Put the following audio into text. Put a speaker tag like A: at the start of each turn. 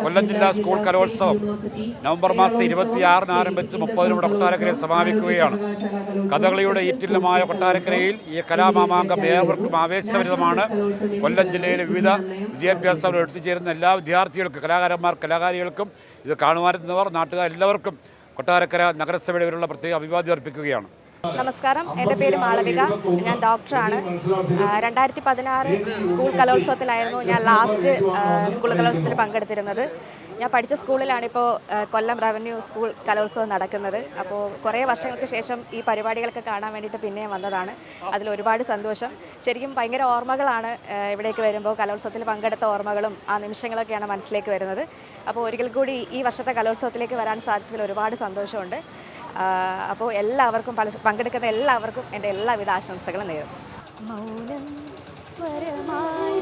A: കൊല്ലം ജില്ലാ സ്കൂൾ കലോത്സവം നവംബർ മാസം 26-ന് ആരംഭിച്ച് 30-ന് കൊട്ടാരക്കരയിൽ സമാപിക്കുകയാണ്. കഥകളിയുടെ ഈറ്റില്ലമായ കൊട്ടാരക്കരയിൽ ഈ കലാമാമാങ്കം ഏവർക്കും ആവേശഭരിതമാണ്. കൊല്ലം ജില്ലയിലെ വിവിധ വിദ്യാഭ്യാസം എത്തിച്ചേരുന്ന എല്ലാ വിദ്യാർത്ഥികൾക്കും, കലാകാരന്മാർ, കലാകാരികൾക്കും, ഇത് കാണുവാനെത്തുന്നവർ, നാട്ടുകാർ എല്ലാവർക്കും കൊട്ടാരക്കര നഗരസഭയുടെ പേരിലുള്ള പ്രത്യേക അഭിവാദ്യം അർപ്പിക്കുകയാണ്.
B: നമസ്കാരം, എൻ്റെ പേര് മാളവിക. ഞാൻ ഡോക്ടറാണ്. 2016 സ്കൂൾ കലോത്സവത്തിലായിരുന്നു ഞാൻ ലാസ്റ്റ് സ്കൂൾ കലോത്സവത്തിൽ പങ്കെടുത്തിരുന്നത്. ഞാൻ പഠിച്ച സ്കൂളിലാണിപ്പോൾ കൊല്ലം റവന്യൂ സ്കൂൾ കലോത്സവം നടക്കുന്നത്. അപ്പോൾ കുറേ വർഷങ്ങൾക്ക് ശേഷം ഈ പരിപാടികളൊക്കെ കാണാൻ വേണ്ടിയിട്ട് പിന്നെയും വന്നതാണ്. അതിലൊരുപാട് സന്തോഷം. ശരിക്കും ഭയങ്കര ഓർമ്മകളാണ് ഇവിടേക്ക് വരുമ്പോൾ. കലോത്സവത്തിൽ പങ്കെടുത്ത ഓർമ്മകളും ആ നിമിഷങ്ങളൊക്കെയാണ് മനസ്സിലേക്ക് വരുന്നത്. അപ്പോൾ ഒരിക്കൽ കൂടി ഈ വർഷത്തെ കലോത്സവത്തിലേക്ക് വരാൻ സാധിച്ചതിൽ ഒരുപാട് സന്തോഷമുണ്ട്. അപ്പോൾ എല്ലാവർക്കും പങ്കെടുക്കുന്ന എല്ലാവർക്കും എൻ്റെ എല്ലാവിധ ആശംസകളും നേരുന്നു. മൗനം സ്വരമായി